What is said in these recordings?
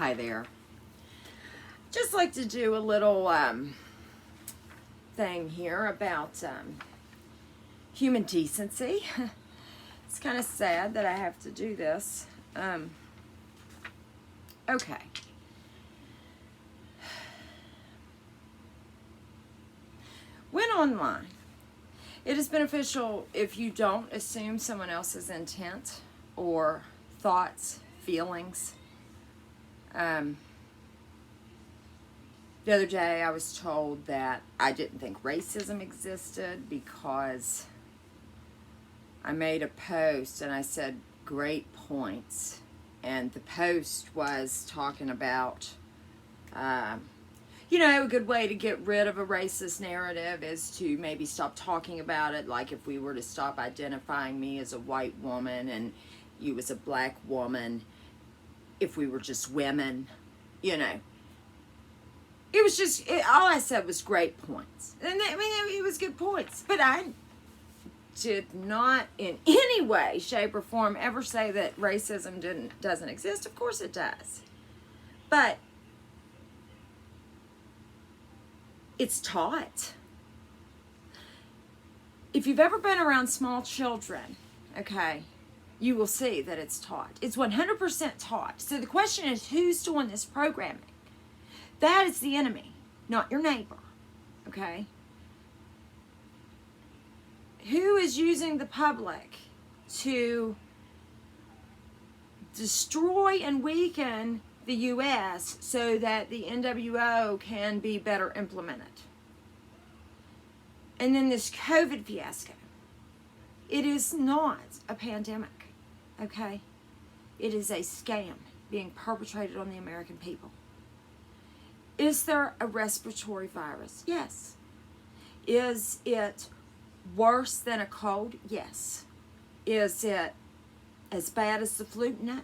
Hi there. Just like to do a little thing here about human decency. It's kind of sad that I have to do this. Okay. When online, it is beneficial if you don't assume someone else's intent or thoughts, feelings. The other day I was told that I didn't think racism existed because I made a post and I said great points. And the post was talking about a good way to get rid of a racist narrative is to maybe stop talking about it. Like if we were to stop identifying me as a white woman and you as a black woman, if we were just women, It was just, all I said was great points. And it was good points. But I did not in any way, shape, or form ever say that racism doesn't exist. Of course it does. But it's taught. If you've ever been around small children, okay, you will see that it's taught. It's 100% taught. So the question is, who's doing this programming? That is the enemy, not your neighbor, okay? Who is using the public to destroy and weaken the U.S. so that the NWO can be better implemented? And then this COVID fiasco. It is not a pandemic, okay? It is a scam being perpetrated on the American people. Is there a respiratory virus? Yes. Is it worse than a cold? Yes. Is it as bad as the flu? No.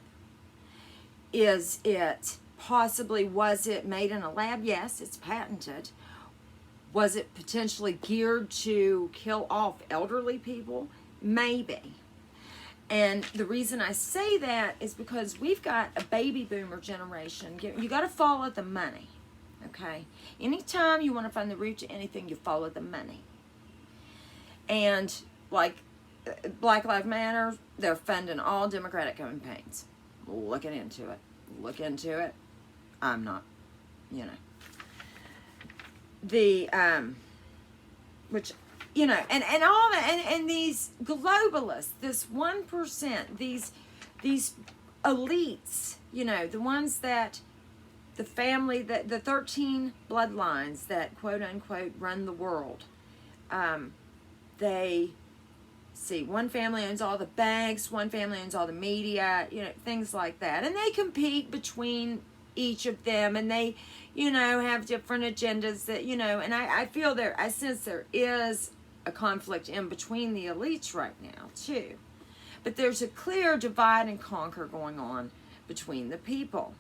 Was it made in a lab? Yes, it's patented. Was it potentially geared to kill off elderly people? Maybe. And the reason I say that is because we've got a baby boomer generation. You got to follow the money. Okay? Anytime you want to find the root to anything, you follow the money. And like Black Lives Matter, they're funding all Democratic campaigns. Looking into it. Look into it. I'm not, The, which, and all that, and these globalists, this 1%, these elites, the ones that, the family, the 13 bloodlines that quote unquote run the world, they see one family owns all the banks, one family owns all the media, things like that. And they compete between each of them, and they, have different agendas that, and I sense there is a conflict in between the elites right now too. But there's a clear divide and conquer going on between the people.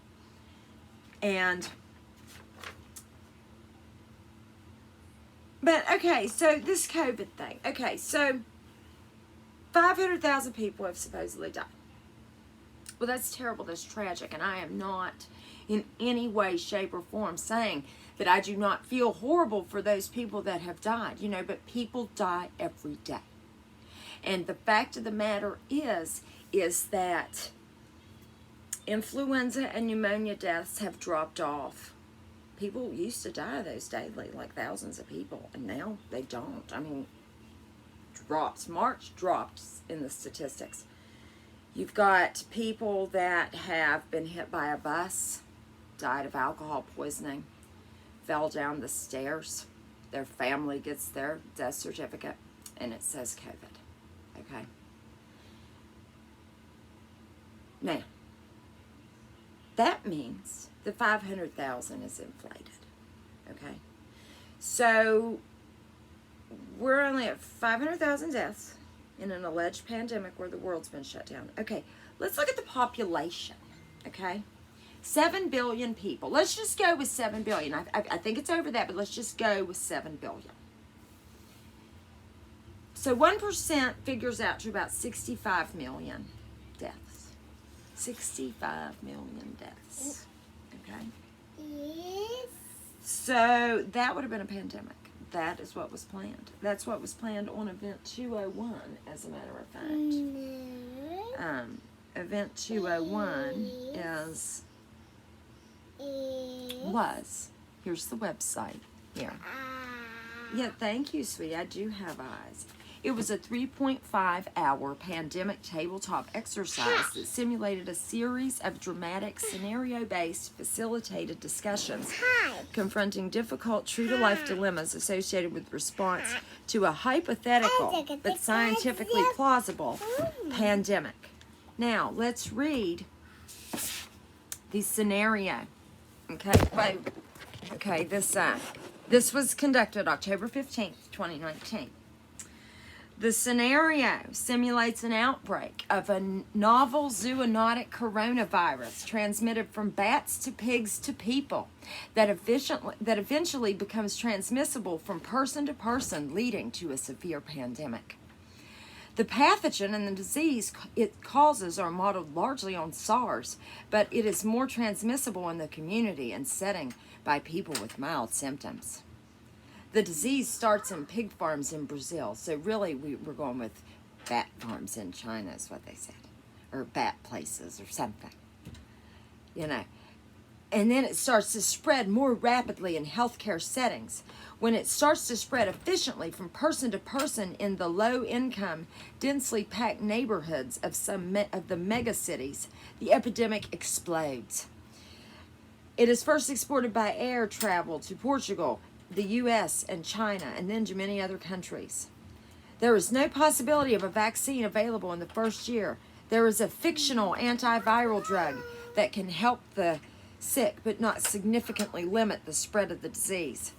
But okay, so this COVID thing. Okay, so 500,000 people have supposedly died. Well, that's terrible. That's tragic. And I am not in any way, shape, or form saying that I do not feel horrible for those people that have died, but people die every day. And the fact of the matter is that influenza and pneumonia deaths have dropped off. People used to die of those daily, like thousands of people, and now they don't. I mean, March dropped in the statistics. You've got people that have been hit by a bus, died of alcohol poisoning, fell down the stairs. Their family gets their death certificate, and it says COVID. Okay? Now, that means the 500,000 is inflated. Okay? So, we're only at 500,000 deaths in an alleged pandemic where the world's been shut down. Okay, let's look at the population. Okay? 7 billion people. Let's just go with 7 billion. I think it's over that, but let's just go with 7 billion. So 1% figures out to about 65 million deaths. 65 million deaths. So that would have been a pandemic. That is what was planned. That's what was planned on Event 201, as a matter of fact. Event 201 was, here's the website, here. Yeah, thank you, sweetie. I do have eyes. It was a 3.5-hour pandemic tabletop exercise that simulated a series of dramatic, scenario-based, facilitated discussions confronting difficult, true-to-life dilemmas associated with response to a hypothetical but scientifically plausible pandemic. Now, let's read the scenario. Okay, this was conducted October 15th, 2019. The scenario simulates an outbreak of a novel zoonotic coronavirus transmitted from bats to pigs to people that eventually becomes transmissible from person to person, leading to a severe pandemic. The pathogen and the disease it causes are modeled largely on SARS, but it is more transmissible in the community and setting by people with mild symptoms. The disease starts in pig farms in Brazil, so really we're going with bat farms in China is what they said, or bat places or something, you know. And then it starts to spread more rapidly in healthcare settings. When it starts to spread efficiently from person to person in the low-income, densely packed neighborhoods of some of the megacities, the epidemic explodes. It is first exported by air travel to Portugal, the U.S., and China, and then to many other countries. There is no possibility of a vaccine available in the first year. There is a fictional antiviral drug that can help the sick but not significantly limit the spread of the disease.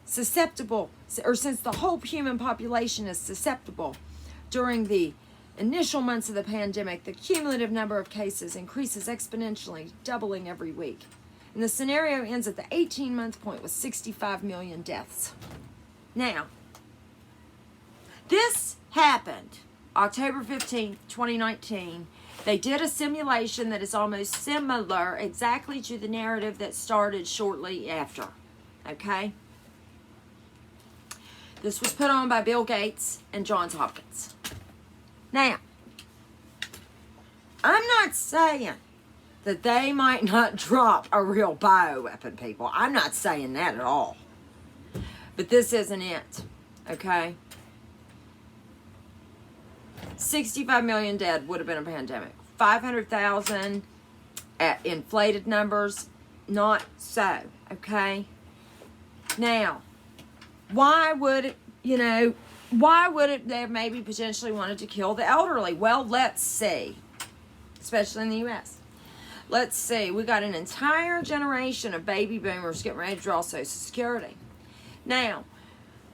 Since the whole human population is susceptible, during the initial months of the pandemic, the cumulative number of cases increases exponentially, doubling every week. And the scenario ends at the 18-month point with 65 million deaths. Now, this happened October 15th, 2019. They did a simulation that is almost similar exactly to the narrative that started shortly after. Okay? This was put on by Bill Gates and Johns Hopkins. Now, I'm not saying that they might not drop a real bioweapon, people. I'm not saying that at all. But this isn't it, okay? 65 million dead would have been a pandemic. 500,000 at inflated numbers, not so, okay? Now, why would it they maybe potentially wanted to kill the elderly? Well, let's see, especially in the U.S. Let's see, we got an entire generation of baby boomers getting ready to draw Social Security. Now,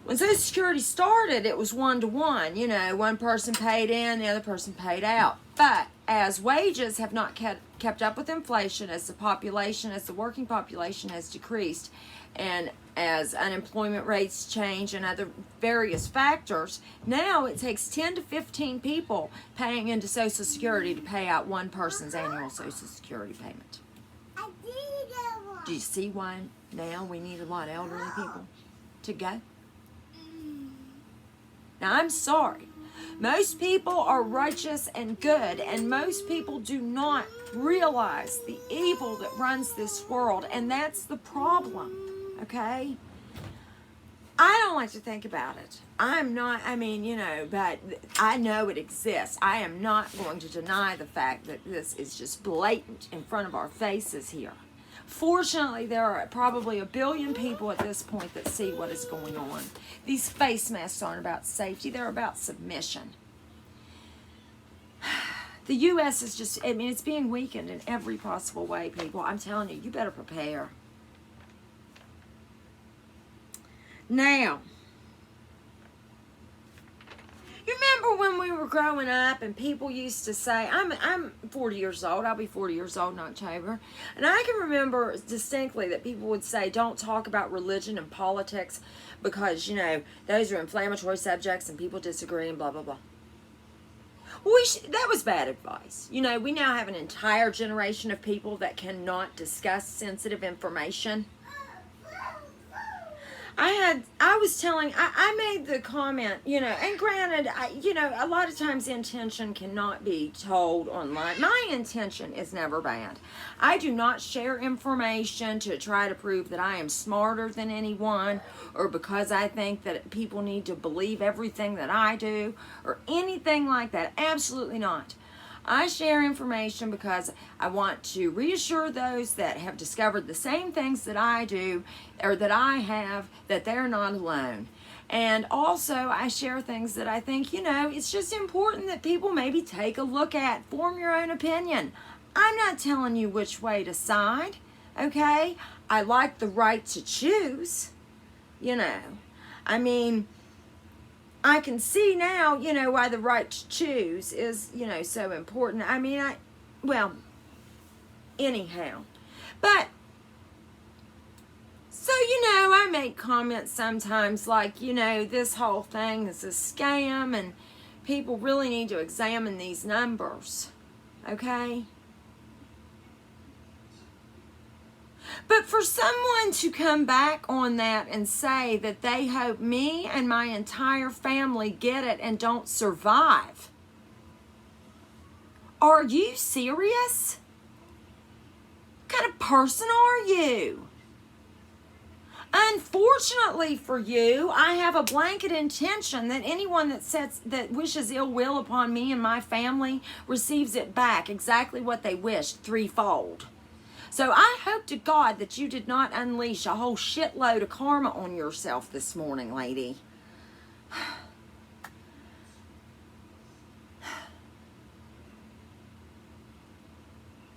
when Social Security started, it was 1-to-1. You know, one person paid in, the other person paid out. But as wages have not kept up with inflation, as the working population has decreased, and as unemployment rates change and other various factors, now it takes 10 to 15 people paying into Social Security to pay out one person's annual Social Security payment. Do you see why now we need a lot of elderly people to go? Now, I'm sorry. Most people are righteous and good, and most people do not realize the evil that runs this world, and that's the problem, okay? I don't like to think about it. But I know it exists. I am not going to deny the fact that this is just blatant in front of our faces here. Fortunately, there are probably 1 billion people at this point that see what is going on. These face masks aren't about safety. They're about submission. The U.S. is just, it's being weakened in every possible way, people. I'm telling you, you better prepare. Now, you remember when we were growing up and people used to say, I'm 40 years old, I'll be 40 years old in October, and I can remember distinctly that people would say, don't talk about religion and politics because, those are inflammatory subjects and people disagree and blah, blah, blah. That was bad advice. We now have an entire generation of people that cannot discuss sensitive information. I made the comment, and granted, a lot of times intention cannot be told online. My intention is never bad. I do not share information to try to prove that I am smarter than anyone, or because I think that people need to believe everything that I do, or anything like that. Absolutely not. I share information because I want to reassure those that have discovered the same things that I do, or that I have, that they're not alone. And also, I share things that I think, it's just important that people maybe take a look at, form your own opinion. I'm not telling you which way to side, okay? I like the right to choose, I mean, I can see now, why the right to choose is, so important. I mean, anyhow. But, so, I make comments sometimes like, this whole thing is a scam and people really need to examine these numbers, okay? But for someone to come back on that and say that they hope me and my entire family get it and don't survive, are you serious? What kind of person are you? Unfortunately for you, I have a blanket intention that anyone that wishes ill will upon me and my family receives it back, exactly what they wished, threefold. So I hope to God that you did not unleash a whole shitload of karma on yourself this morning, lady.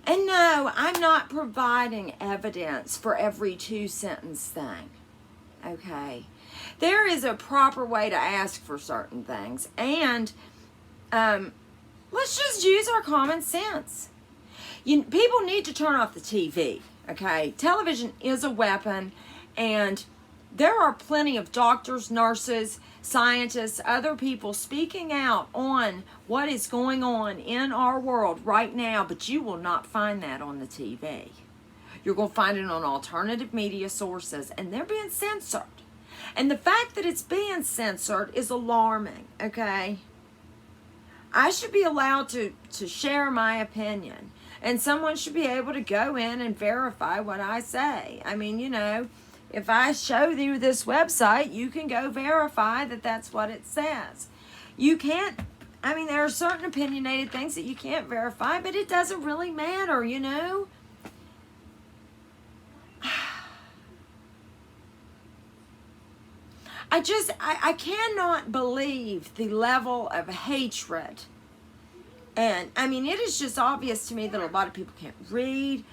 And no, I'm not providing evidence for every two-sentence thing, okay? There is a proper way to ask for certain things, and let's just use our common sense. People need to turn off the TV, okay? Television is a weapon, and there are plenty of doctors, nurses, scientists, other people speaking out on what is going on in our world right now, but you will not find that on the TV. You're going to find it on alternative media sources, and they're being censored. And the fact that it's being censored is alarming, okay? I should be allowed to share my opinion. And someone should be able to go in and verify what I say. I mean, if I show you this website, you can go verify that that's what it says. You can't, there are certain opinionated things that you can't verify, but it doesn't really matter, I cannot believe the level of hatred. And, it is just obvious to me that a lot of people can't read.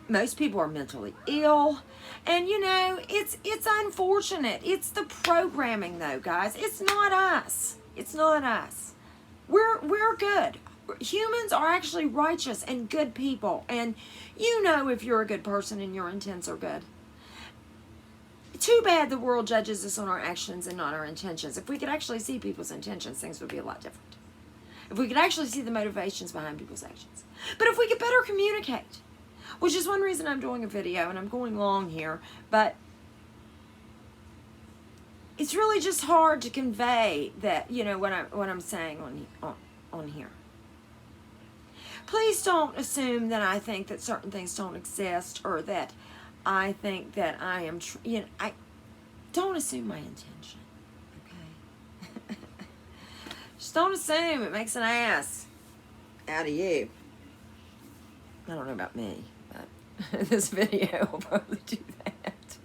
Most people are mentally ill. And, it's unfortunate. It's the programming, though, guys. It's not us. It's not us. We're good. Humans are actually righteous and good people. And if you're a good person and your intents are good. Too bad the world judges us on our actions and not our intentions. If we could actually see people's intentions, things would be a lot different. If we could actually see the motivations behind people's actions. But if we could better communicate, which is one reason I'm doing a video, and I'm going long here, but it's really just hard to convey that, what I'm saying on here. Please don't assume that I think that certain things don't exist, or that I think that I am, I don't assume my intention. Just don't assume. It makes an ass out of you. I don't know about me, but this video will probably do that.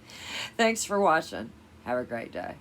Thanks for watching. Have a great day.